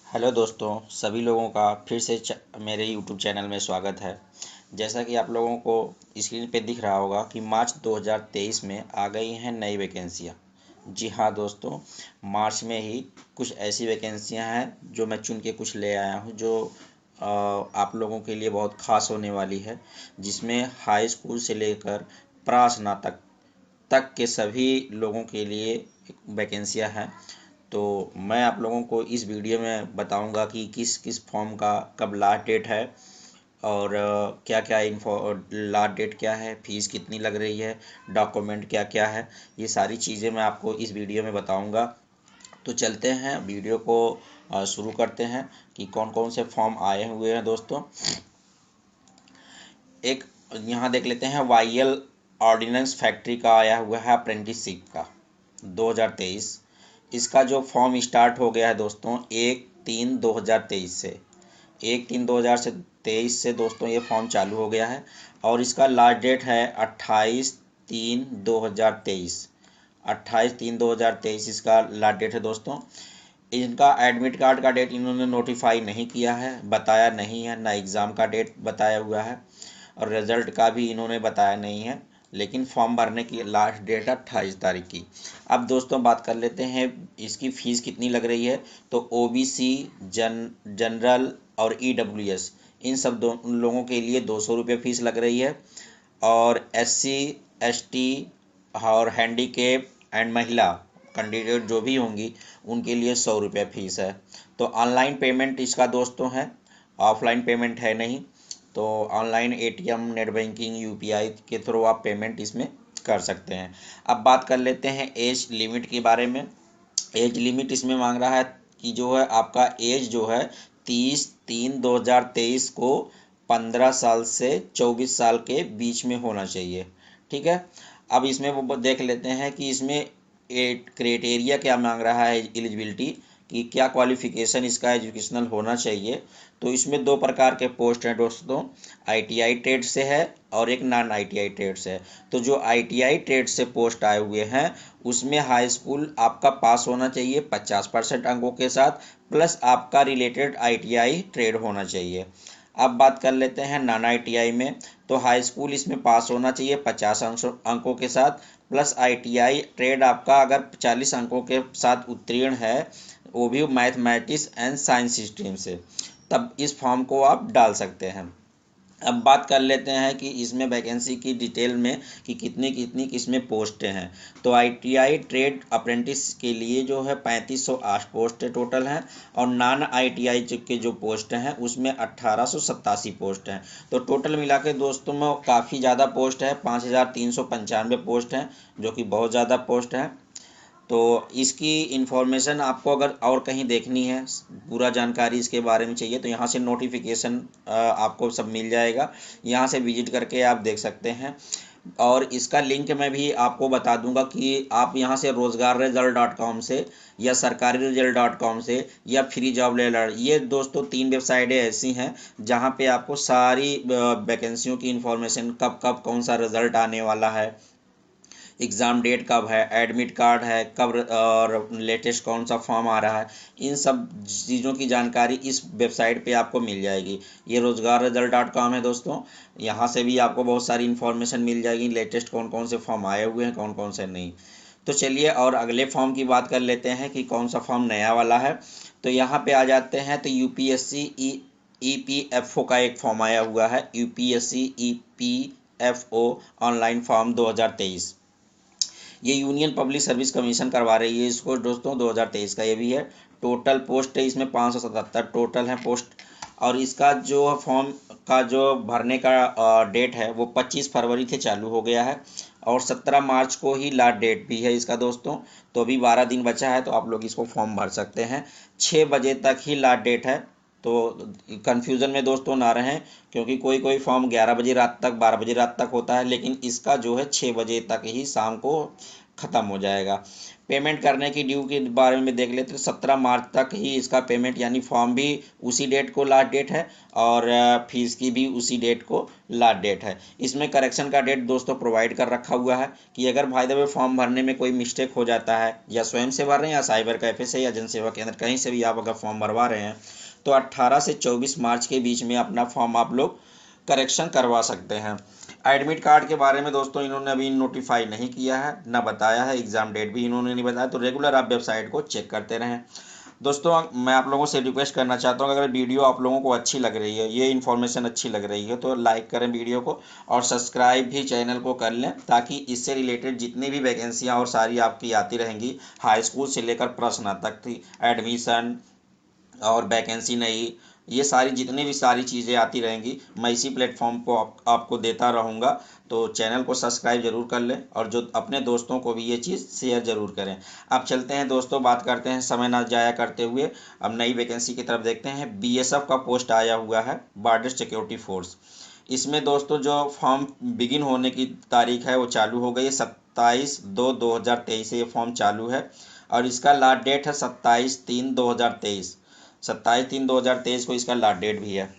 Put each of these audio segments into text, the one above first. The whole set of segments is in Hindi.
हेलो दोस्तों, सभी लोगों का फिर से मेरे यूट्यूब चैनल में स्वागत है। जैसा कि आप लोगों को स्क्रीन पे दिख रहा होगा कि मार्च 2023 में आ गई हैं नई वैकेंसियाँ। जी हाँ दोस्तों, मार्च में ही कुछ ऐसी वैकेंसियाँ हैं जो मैं चुन के कुछ ले आया हूँ, जो आप लोगों के लिए बहुत ख़ास होने वाली है। जिसमें हाई स्कूल से लेकर प्रास्नातक तक के सभी लोगों के लिए वैकेंसियाँ हैं। तो मैं आप लोगों को इस वीडियो में बताऊंगा कि किस किस फॉर्म का कब लास्ट डेट है, और क्या क्या इन्फो लास्ट डेट क्या है, फीस कितनी लग रही है, डॉक्यूमेंट क्या क्या है। ये सारी चीज़ें मैं आपको इस वीडियो में बताऊंगा। तो चलते हैं वीडियो को शुरू करते हैं कि कौन कौन से फॉर्म आए हुए हैं दोस्तों। एक यहाँ देख लेते हैं, वाईएल ऑर्डिनेंस फैक्ट्री का आया हुआ है अप्रेंटिसशिप का 2023। इसका जो फॉर्म स्टार्ट हो गया है दोस्तों 1/3/2023 से। 1/3/2023 से दोस्तों ये फॉर्म चालू हो गया है, और इसका लास्ट डेट है 28/3/2023। 28/3/2023 इसका लास्ट डेट है दोस्तों। इनका एडमिट कार्ड का डेट इन्होंने नोटिफाई नहीं किया है, बताया नहीं है, ना एग्ज़ाम का डेट बताया हुआ है, और रिज़ल्ट का भी इन्होंने बताया नहीं है। लेकिन फॉर्म भरने की लास्ट डेट है 28 तारीख की। अब दोस्तों बात कर लेते हैं इसकी फ़ीस कितनी लग रही है। तो ओबीसी, जनरल और ईडब्ल्यूएस, इन सब उन लोगों के लिए 200 रुपये फ़ीस लग रही है। और एससी, एसटी और हैंडीकेप एंड महिला कैंडिडेट जो भी होंगी उनके लिए 100 रुपये फ़ीस है। तो ऑनलाइन पेमेंट इसका दोस्तों है, ऑफलाइन पेमेंट है नहीं। तो online ATM, net banking, UPI के थ्रू आप पेमेंट इसमें कर सकते हैं। अब बात कर लेते हैं एज लिमिट के बारे में। एज लिमिट इसमें मांग रहा है कि जो है आपका एज जो है 30/3/2023 को 15 साल से 24 साल के बीच में होना चाहिए। ठीक है। अब इसमें वो देख लेते हैं कि इसमें क्राइटेरिया क्या मांग रहा है एलिजिबिलिटी, कि क्या क्वालिफिकेशन इसका एजुकेशनल होना चाहिए। तो इसमें दो प्रकार के पोस्ट हैं दोस्तों, आईटीआई ट्रेड से है और एक नॉन आईटीआई ट्रेड से है। तो जो आईटीआई ट्रेड से पोस्ट आए हुए हैं उसमें हाई स्कूल आपका पास होना चाहिए 50% अंकों के साथ, प्लस आपका रिलेटेड आईटीआई ट्रेड होना चाहिए। अब बात कर लेते हैं नॉन आईटीआई में। तो हाई स्कूल इसमें पास होना चाहिए 50 अंकों के साथ, प्लस आईटीआई ट्रेड आपका अगर 40 अंकों के साथ उत्तीर्ण है, वो भी मैथमेटिक्स एंड साइंस स्ट्रीम से, तब इस फॉर्म को आप डाल सकते हैं। अब बात कर लेते हैं कि इसमें वैकेंसी की डिटेल में कि कितनी कितनी किसमें पोस्टें हैं। तो आईटीआई ट्रेड अप्रेंटिस के लिए जो है 3508 पोस्टें टोटल हैं, और नॉन आईटीआई के जो पोस्ट हैं उसमें 1887 पोस्ट हैं। तो टोटल मिला के दोस्तों में काफ़ी ज़्यादा पोस्ट है, 5395 पोस्ट हैं, जो कि बहुत ज़्यादा पोस्ट है। तो इसकी इन्फॉर्मेशन आपको अगर और कहीं देखनी है, पूरा जानकारी इसके बारे में चाहिए, तो यहाँ से नोटिफिकेशन आपको सब मिल जाएगा। यहाँ से विजिट करके आप देख सकते हैं। और इसका लिंक मैं भी आपको बता दूंगा कि आप यहाँ से roजगार-रिजल्ट.com से, या सरकारी-रिजल्ट.com से, या फ्री जॉब अलर्ट, ये दोस्तों 3 वेबसाइटें ऐसी हैं जहाँ पे आपको सारी वैकेंसियों की इन्फॉर्मेशन, कब कब कौन सा रिज़ल्ट आने वाला है, एग्ज़ाम डेट कब है, एडमिट कार्ड है कब, और लेटेस्ट कौन सा फॉर्म आ रहा है, इन सब चीज़ों की जानकारी इस वेबसाइट पे आपको मिल जाएगी। ये roजगार-रिजल्ट.com है दोस्तों। यहाँ से भी आपको बहुत सारी इन्फॉर्मेशन मिल जाएगी, लेटेस्ट कौन कौन से फॉर्म आए हुए हैं, कौन कौन से नहीं। तो चलिए और अगले फॉर्म की बात कर लेते हैं कि कौन सा फॉर्म नया वाला है। तो यहाँ पे आ जाते हैं। तो यूपीएससी ईपीएफओ का एक फॉर्म आया हुआ है, यूपीएससी ईपीएफओ ऑनलाइन फॉर्म 2023। ये यूनियन पब्लिक सर्विस कमीशन करवा रही है इसको दोस्तों, 2023 का ये भी है। टोटल पोस्ट है इसमें 577 टोटल है पोस्ट। और इसका जो फॉर्म का जो भरने का डेट है वो 25 फरवरी से चालू हो गया है, और 17 मार्च को ही लास्ट डेट भी है इसका दोस्तों। तो अभी 12 दिन बचा है, तो आप लोग इसको फॉर्म भर सकते हैं। 6 बजे तक ही लास्ट डेट है, तो कन्फ्यूज़न में दोस्तों ना रहें, क्योंकि कोई कोई फॉर्म 11 बजे रात तक, 12 बजे रात तक होता है, लेकिन इसका जो है 6 बजे तक ही शाम को ख़त्म हो जाएगा। पेमेंट करने की ड्यू के बारे में देख लेते हैं। 17 मार्च तक ही इसका पेमेंट, यानी फॉर्म भी उसी डेट को लास्ट डेट है और फीस की भी उसी डेट को लास्ट डेट है। इसमें करेक्शन का डेट दोस्तों प्रोवाइड कर रखा हुआ है कि अगर भाई द वे फॉर्म भरने में कोई मिस्टेक हो जाता है, या स्वयं से भर रहे हैं या साइबर कैफे से या जन सेवा केंद्र कहीं से भी आप अगर फॉर्म भरवा रहे हैं, तो 18 से 24 मार्च के बीच में अपना फॉर्म आप लोग करेक्शन करवा सकते हैं। एडमिट कार्ड के बारे में दोस्तों इन्होंने अभी नोटिफाई नहीं किया है, ना बताया है, एग्ज़ाम डेट भी इन्होंने नहीं बताया, तो रेगुलर आप वेबसाइट को चेक करते रहें। दोस्तों मैं आप लोगों से रिक्वेस्ट करना चाहता हूँ, अगर वीडियो आप लोगों को अच्छी लग रही है, ये इन्फॉर्मेशन अच्छी लग रही है, तो लाइक करें वीडियो को और सब्सक्राइब भी चैनल को कर लें, ताकि इससे रिलेटेड जितनी भी वैकेंसियाँ और सारी आपकी आती रहेंगी, हाई स्कूल से लेकर प्रश्न तक थी, एडमिशन और वैकेंसी नहीं, ये सारी जितनी भी सारी चीज़ें आती रहेंगी, मैं इसी प्लेटफॉर्म को आपको देता रहूँगा। तो चैनल को सब्सक्राइब जरूर कर लें और जो अपने दोस्तों को भी ये चीज़ शेयर जरूर करें। अब चलते हैं दोस्तों, बात करते हैं समय ना जाया करते हुए, अब नई वैकेंसी की तरफ देखते हैं। BSF का पोस्ट आया हुआ है, बॉर्डर सिक्योरिटी फोर्स। इसमें दोस्तों जो फॉर्म बिगिन होने की तारीख है वो चालू हो गई है, 27/2/2023 से ये फॉर्म चालू है और इसका लास्ट डेट है 27/3/2023। 27/3/2023 को इसका लास्ट डेट भी है।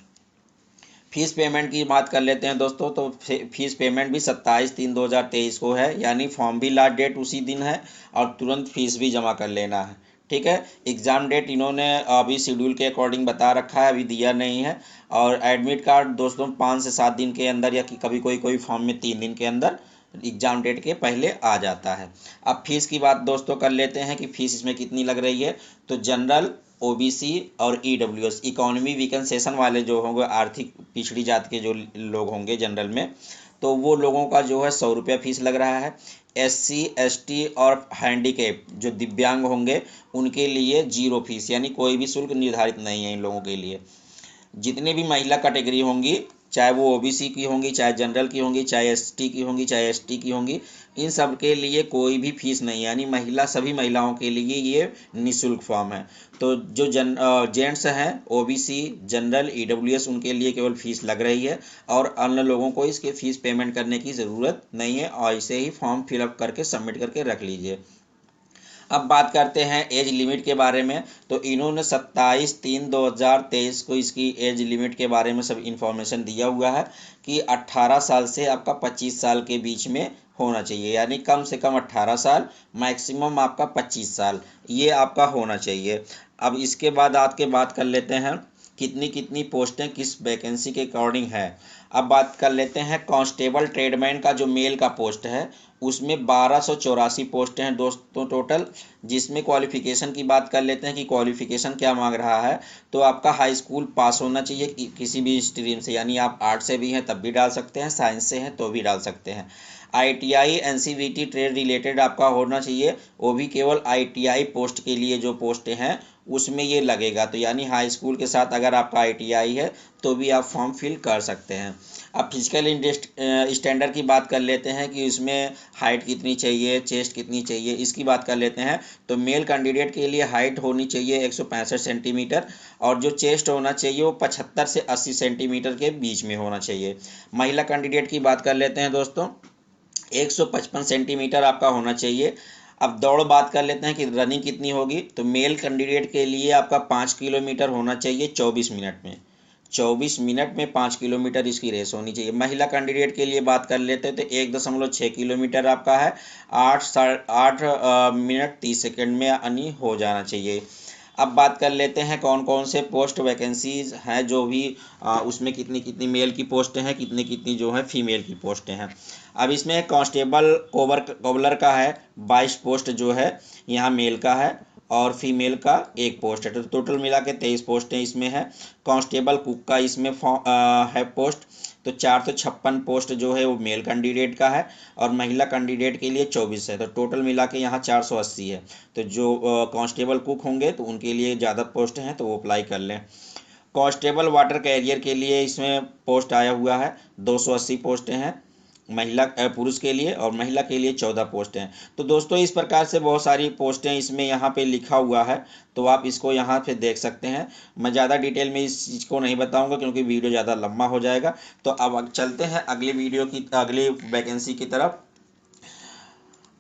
फीस पेमेंट की बात कर लेते हैं दोस्तों, तो फीस पेमेंट भी 27/3/2023 को है, यानी फॉर्म भी लास्ट डेट उसी दिन है और तुरंत फीस भी जमा कर लेना है। ठीक है, एग्ज़ाम डेट इन्होंने अभी शेड्यूल के अकॉर्डिंग बता रखा है, अभी दिया नहीं है। और एडमिट कार्ड दोस्तों 5 से 7 दिन के अंदर, या कि कभी कोई फॉर्म में 3 दिन के अंदर एग्ज़ाम डेट के पहले आ जाता है। अब फीस की बात दोस्तों कर लेते हैं कि फ़ीस इसमें कितनी लग रही है। तो जनरल, OBC और EWS इकोनॉमी वीकन सेशन वाले जो होंगे, आर्थिक पिछड़ी जाति के जो लोग होंगे जनरल में, तो वो लोगों का जो है 100 रुपया फीस लग रहा है। SC ST और हैंडीकेप जो दिव्यांग होंगे उनके लिए 0 फीस, यानी कोई भी शुल्क निर्धारित नहीं है इन लोगों के लिए। जितनी भी महिला कैटेगरी होंगी, चाहे वो OBC की होंगी, चाहे जनरल की होंगी, चाहे ST की होंगी, चाहे ST की होंगी, इन सब के लिए कोई भी फीस नहीं है, यानी सभी महिलाओं के लिए ये निःशुल्क फॉर्म है। तो जो जेंट्स हैं OBC, जनरल, EWS उनके लिए केवल फीस लग रही है और अन्य लोगों को इसके फीस पेमेंट करने की ज़रूरत नहीं है, और इसे ही फॉर्म फिलअप करके सबमिट करके रख लीजिए। अब बात करते हैं एज लिमिट के बारे में। तो इन्होंने 27/3/2023 को इसकी एज लिमिट के बारे में सब इन्फॉर्मेशन दिया हुआ है कि 18 साल से आपका 25 साल के बीच में होना चाहिए, यानी कम से कम 18 साल, मैक्सिमम आपका 25 साल, ये आपका होना चाहिए। अब इसके बाद आके बात कर लेते हैं कितनी कितनी पोस्टें किस वैकेंसी के अकॉर्डिंग है। अब बात कर लेते हैं कांस्टेबल ट्रेडमैन का, जो मेल का पोस्ट है उसमें 1284 पोस्ट हैं दोस्तों टोटल। जिसमें क्वालिफिकेशन की बात कर लेते हैं कि क्वालिफिकेशन क्या मांग रहा है। तो आपका हाई स्कूल पास होना चाहिए किसी भी स्ट्रीम से, यानी आप आर्ट से भी हैं तब भी डाल सकते हैं, साइंस से हैं तो भी डाल सकते हैं। ITI NCVT ट्रेड रिलेटेड आपका होना चाहिए, वो भी केवल ITI पोस्ट के लिए जो पोस्टें हैं उसमें ये लगेगा। तो यानी हाई स्कूल के साथ अगर आपका ITI है तो भी आप फॉर्म फिल कर सकते हैं। अब फिजिकल स्टैंडर्ड की बात कर लेते हैं कि इसमें हाइट कितनी चाहिए, चेस्ट कितनी चाहिए, इसकी बात कर लेते हैं। तो मेल कैंडिडेट के लिए हाइट होनी चाहिए 165 सेंटीमीटर और जो चेस्ट होना चाहिए वो 75 से 80 सेंटीमीटर के बीच में होना चाहिए। महिला कैंडिडेट की बात कर लेते हैं दोस्तों, 155 सेंटीमीटर आपका होना चाहिए। अब दौड़ बात कर लेते हैं कि रनिंग कितनी होगी। तो मेल कैंडिडेट के लिए आपका 5 किलोमीटर होना चाहिए 24 मिनट में, 24 मिनट में 5 किलोमीटर इसकी रेस होनी चाहिए। महिला कैंडिडेट के लिए बात कर लेते हैं तो 1.6 किलोमीटर आपका है, 8 मिनट 30 सेकंड में यानी हो जाना चाहिए। अब बात कर लेते हैं कौन कौन से पोस्ट वैकेंसीज हैं, जो भी उसमें कितनी कितनी मेल की पोस्टें हैं, कितनी कितनी जो है फीमेल की पोस्टें हैं। अब इसमें कांस्टेबल कोबलर का है 22 पोस्ट जो है यहाँ मेल का है और फीमेल का 1 पोस्ट है, तो टोटल मिला के 23 पोस्टें इसमें है। कांस्टेबल कुक का इसमें है पोस्ट, तो 456 पोस्ट जो है वो मेल कैंडिडेट का है और महिला कैंडिडेट के लिए 24 है, तो टोटल मिला के यहाँ 480 है। तो जो कांस्टेबल कुक होंगे तो उनके लिए ज़्यादा पोस्ट हैं तो वो अप्लाई कर लें। कांस्टेबल वाटर कैरियर के लिए इसमें पोस्ट आया हुआ है, 280 पोस्टें हैं महिला पुरुष के लिए, और महिला के लिए 14 पोस्ट हैं। तो दोस्तों इस प्रकार से बहुत सारी पोस्टें इसमें यहाँ पे लिखा हुआ है, तो आप इसको यहाँ पे देख सकते हैं। मैं ज़्यादा डिटेल में इस चीज़ को नहीं बताऊंगा क्योंकि वीडियो ज़्यादा लंबा हो जाएगा। तो अब चलते हैं अगली वीडियो की, अगली वैकेंसी की तरफ।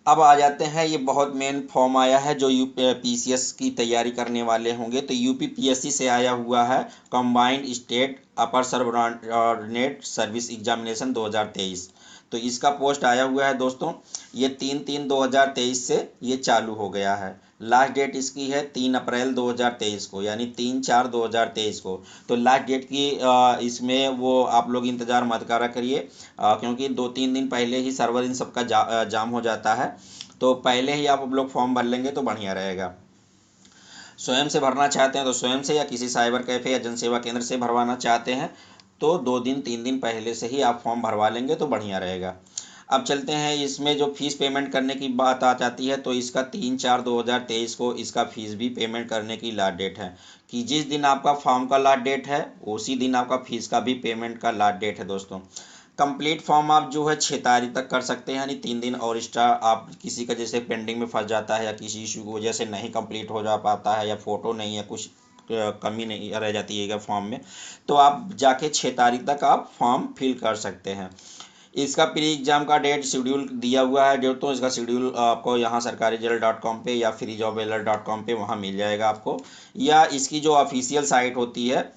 अब आ जाते हैं, ये बहुत मेन फॉर्म आया है जो पीसीएस की तैयारी करने वाले होंगे, तो यूपीपीएससी से आया हुआ है कंबाइंड स्टेट अपर सबऑर्डिनेट सर्विस एग्जामिनेशन 2023। तो इसका पोस्ट आया हुआ है दोस्तों, ये 3/3/2023 से ये चालू हो गया है। लास्ट डेट इसकी है 3 अप्रैल 2023 को, यानी 3/4/2023 को। तो लास्ट डेट की इसमें वो आप लोग इंतज़ार मत करा करिए, क्योंकि 2-3 दिन पहले ही सर्वर इन सबका जाम हो जाता है। तो पहले ही आप लोग फॉर्म भर लेंगे तो बढ़िया रहेगा। स्वयं से भरना चाहते हैं तो स्वयं से, या किसी साइबर कैफ़े या जनसेवा केंद्र से भरवाना चाहते हैं तो 2-3 दिन पहले से ही आप फॉर्म भरवा लेंगे तो बढ़िया रहेगा। अब चलते हैं, इसमें जो फीस पेमेंट करने की बात आ जाती है, तो इसका 3/4/2023 को इसका फीस भी पेमेंट करने की लास्ट डेट है, कि जिस दिन आपका फॉर्म का लास्ट डेट है उसी दिन आपका फीस का भी पेमेंट का लास्ट डेट है दोस्तों। कंप्लीट फॉर्म आप जो है 6 तारीख तक कर सकते हैं, यानी 3 दिन और एक्स्ट्रा। आप किसी का जैसे पेंडिंग में फंस जाता है या किसी इशू की वजह से नहीं कंप्लीट हो जा पाता है, या फ़ोटो नहीं है, कुछ कमी नहीं रह जाती है फॉर्म में, तो आप जाके 6 तारीख तक आप फॉर्म फिल कर सकते हैं। इसका प्री एग्जाम का डेट शेड्यूल दिया हुआ है, जो तो इसका शेड्यूल आपको यहाँ sarkarijal.com पे या freejobalert.com पे वहाँ मिल जाएगा आपको, या इसकी जो ऑफिशियल साइट होती है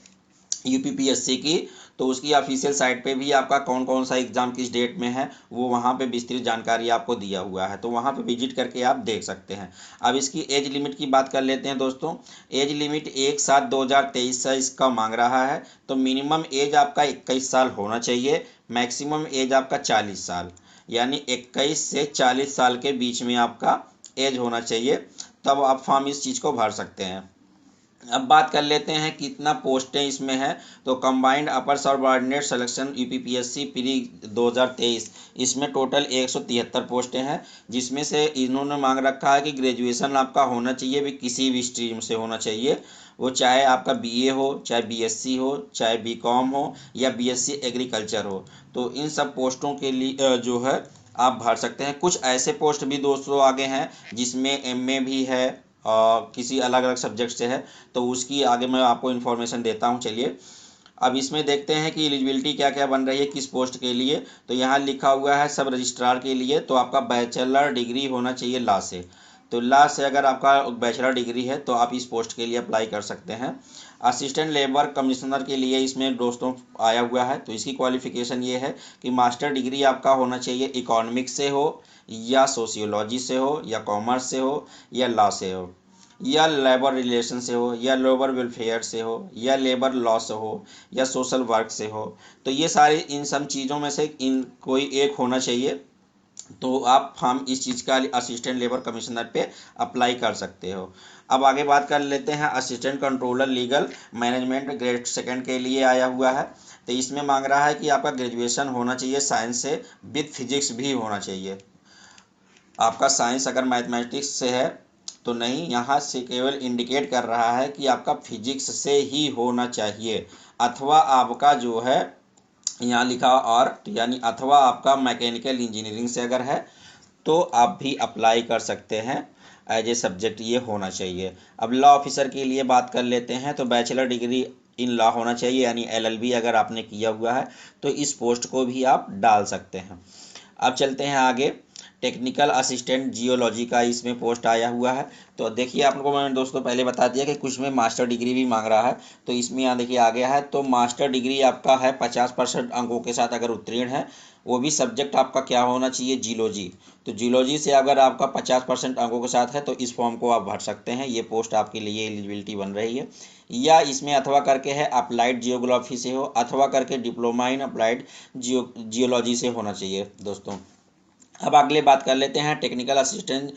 यूपीपीएससी की, तो उसकी ऑफिशियल साइट पे भी आपका कौन कौन सा एग्ज़ाम किस डेट में है वो वहाँ पे विस्तृत जानकारी आपको दिया हुआ है, तो वहाँ पे विजिट करके आप देख सकते हैं। अब इसकी एज लिमिट की बात कर लेते हैं दोस्तों। एज लिमिट 1/7/2023 से इसका मांग रहा है, तो मिनिमम एज आपका 21 साल होना चाहिए, मैक्सिमम एज आपका 40 साल, यानी 21 से 40 साल के बीच में आपका एज होना चाहिए, तब आप फॉर्म इस चीज़ को भर सकते हैं। अब बात कर लेते हैं कितना पोस्टें इसमें है, तो कंबाइंड अपर सबऑर्डिनेट सिलेक्शन यूपीपीएससी प्री 2023, इसमें टोटल 173 पोस्टें हैं, जिसमें से इन्होंने मांग रखा है कि ग्रेजुएशन आपका होना चाहिए, भी किसी भी स्ट्रीम से होना चाहिए, वो चाहे आपका बीए हो, चाहे बीएससी हो, चाहे बीकॉम हो, या बीएससी एग्रीकल्चर हो। तो इन सब पोस्टों के लिए जो है आप भर सकते हैं। कुछ ऐसे पोस्ट भी दोस्तों आगे हैं जिसमें एमए भी है, किसी अलग अलग सब्जेक्ट से है, तो उसकी आगे मैं आपको इन्फॉर्मेशन देता हूँ। चलिए अब इसमें देखते हैं कि एलिजिबिलिटी क्या क्या बन रही है किस पोस्ट के लिए। तो यहाँ लिखा हुआ है सब रजिस्ट्रार के लिए, तो आपका बैचलर डिग्री होना चाहिए लॉ से, तो लॉ से अगर आपका बैचलर डिग्री है तो आप इस पोस्ट के लिए अप्लाई कर सकते हैं। असिस्टेंट लेबर कमिश्नर के लिए इसमें दोस्तों आया हुआ है, तो इसकी क्वालिफिकेशन ये है कि मास्टर डिग्री आपका होना चाहिए इकोनॉमिक्स से हो, या सोशियोलॉजी से हो, या कॉमर्स से हो, या लॉ से हो, या लेबर रिलेशन से हो, या लेबर वेलफेयर से हो, या लेबर लॉ से हो, या सोशल वर्क से हो। तो ये सारी इन सब चीज़ों में से इन कोई एक होना चाहिए, तो आप हम इस चीज़ का असिस्टेंट लेबर कमिश्नर पे अप्लाई कर सकते हो। अब आगे बात कर लेते हैं, assistant controller legal management grade second के लिए आया हुआ है, तो इसमें मांग रहा है कि आपका ग्रेजुएशन होना चाहिए साइंस से, विद फिजिक्स भी होना चाहिए। आपका साइंस अगर मैथमेटिक्स से है तो नहीं, यहाँ से केवल इंडिकेट कर रहा है कि आपका फिजिक्स से ही होना चाहिए, अथवा आपका जो है यहाँ लिखा और, यानी अथवा आपका मैकेनिकल इंजीनियरिंग से अगर है तो आप भी अप्लाई कर सकते हैं, एज ए सब्जेक्ट ये होना चाहिए। अब लॉ ऑफिसर के लिए बात कर लेते हैं, तो बैचलर डिग्री इन लॉ होना चाहिए, यानी एलएलबी अगर आपने किया हुआ है तो इस पोस्ट को भी आप डाल सकते हैं। अब चलते हैं आगे, टेक्निकल असिस्टेंट जियोलॉजी का इसमें पोस्ट आया हुआ है। तो देखिए आप लोगों को मैंने दोस्तों पहले बता दिया कि कुछ में मास्टर डिग्री भी मांग रहा है, तो इसमें यहाँ देखिए आ गया है, तो मास्टर डिग्री आपका है 50% अंकों के साथ अगर उत्तीर्ण है, वो भी सब्जेक्ट आपका क्या होना चाहिए, जियोलॉजी। तो जियोलॉजी से अगर आपका 50% अंकों के साथ है तो इस फॉर्म को आप भर सकते हैं, ये पोस्ट आपके लिए एलिजिबिलिटी बन रही है। या इसमें अथवा करके है अप्लाइड जियोग्राफी से हो, अथवा करके डिप्लोमा इन अप्लाइड जियोलॉजी से होना चाहिए दोस्तों। अब अगले बात कर लेते हैं टेक्निकल असिस्टेंट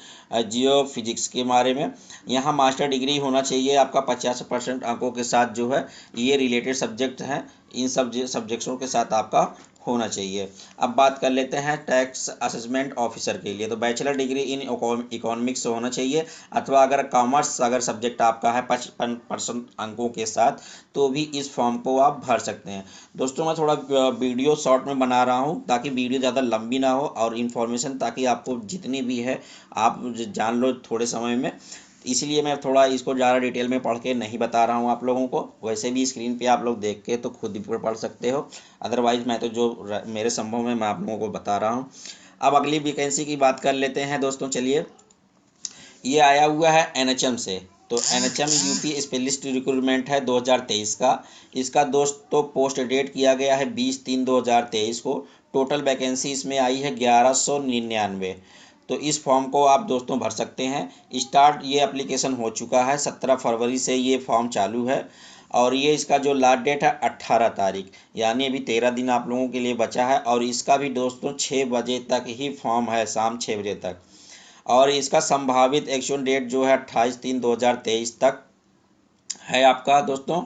जियो फिजिक्स के बारे में। यहाँ मास्टर डिग्री होना चाहिए आपका 50% अंकों के साथ, जो है ये रिलेटेड सब्जेक्ट हैं, इन सब सब्जेक्ट्सों के साथ आपका होना चाहिए। अब बात कर लेते हैं टैक्स असेसमेंट ऑफिसर के लिए, तो बैचलर डिग्री इन इकोनॉमिक्स से होना चाहिए, अथवा अगर कॉमर्स अगर सब्जेक्ट आपका है 55% अंकों के साथ, तो भी इस फॉर्म को आप भर सकते हैं। दोस्तों मैं थोड़ा वीडियो शॉर्ट में बना रहा हूँ ताकि वीडियो ज़्यादा लंबी ना हो, और इन्फॉर्मेशन ताकि आपको जितनी भी है आप जान लो थोड़े समय में, इसलिए मैं थोड़ा इसको ज़्यादा डिटेल में पढ़ के नहीं बता रहा हूँ आप लोगों को। वैसे भी स्क्रीन पे आप लोग देख के तो खुद ही पढ़ सकते हो, अदरवाइज़ मैं तो जो मेरे संभव में मैं आप लोगों को बता रहा हूँ। अब अगली वैकेंसी की बात कर लेते हैं दोस्तों। चलिए, ये आया हुआ है एनएचएम से। तो एनएचएम यूपी स्पेशलिस्ट रिक्रूटमेंट है 2023 का। इसका दोस्तों पोस्ट डेट किया गया है 20/3/2023 को। टोटल वैकेंसी इसमें आई है 1199। तो इस फॉर्म को आप दोस्तों भर सकते हैं। स्टार्ट ये एप्लीकेशन हो चुका है, 17 फरवरी से ये फॉर्म चालू है। और ये इसका जो लास्ट डेट है 18 तारीख, यानी अभी 13 दिन आप लोगों के लिए बचा है। और इसका भी दोस्तों 6 बजे तक ही फॉर्म है, शाम 6 बजे तक। और इसका संभावित एक्शन डेट जो है 28/3/2023 तक है आपका दोस्तों।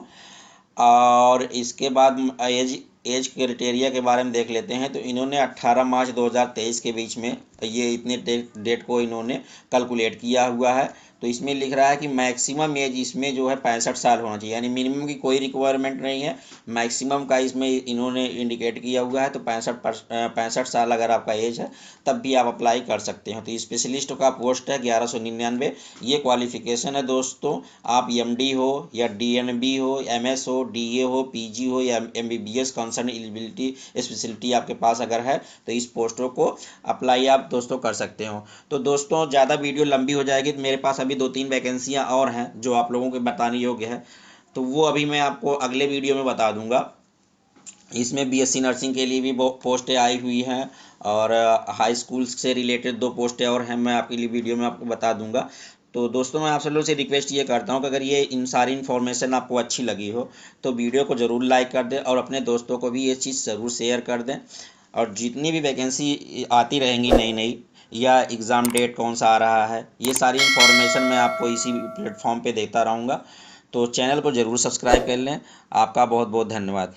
और इसके बाद एज क्राइटेरिया के बारे में देख लेते हैं। तो इन्होंने 18 मार्च 2023 के बीच में ये इतने डेट को इन्होंने कैलकुलेट किया हुआ है। तो इसमें लिख रहा है कि मैक्सिमम एज इसमें जो है 65 साल होना चाहिए, यानी मिनिमम की कोई रिक्वायरमेंट नहीं है, मैक्सिमम का इसमें इन्होंने इंडिकेट किया हुआ है। तो 65 साल अगर आपका एज है तब भी आप अप्लाई कर सकते हो। तो स्पेशलिस्ट का पोस्ट है 1199। ये क्वालिफिकेशन है दोस्तों, आप एमडी हो या डीएनबी हो, एमएस हो, डीए हो, पीजी हो या एमबीबीएस कंसर्न एलिजिबिलिटी स्पेशलिटी आपके पास अगर है तो इस पोस्टों को अप्लाई आप दोस्तों कर सकते हो। तो दोस्तों ज़्यादा वीडियो लंबी हो जाएगी, तो मेरे पास अभी 2-3 वैकेंसियाँ और हैं जो आप लोगों के बताने योग्य है। तो वो अभी मैं आपको अगले वीडियो में बता दूंगा। इसमें बीएससी नर्सिंग के लिए भी पोस्टें आई हुई हैं। और हाई स्कूल से रिलेटेड 2 पोस्टें और हैं, मैं आपके लिए वीडियो में आपको बता दूंगा। तो दोस्तों मैं आप सब लोगों से रिक्वेस्ट ये करता हूँ कि अगर ये इन सारी इन्फॉर्मेशन आपको अच्छी लगी हो तो वीडियो को ज़रूर लाइक कर दें और अपने दोस्तों को भी ये चीज़ ज़रूर शेयर कर दें। और जितनी भी वैकेंसी आती रहेंगी नई नई, या एग्ज़ाम डेट कौन सा आ रहा है, ये सारी इन्फॉर्मेशन मैं आपको इसी प्लेटफॉर्म पे देता रहूँगा। तो चैनल को ज़रूर सब्सक्राइब कर लें। आपका बहुत बहुत धन्यवाद।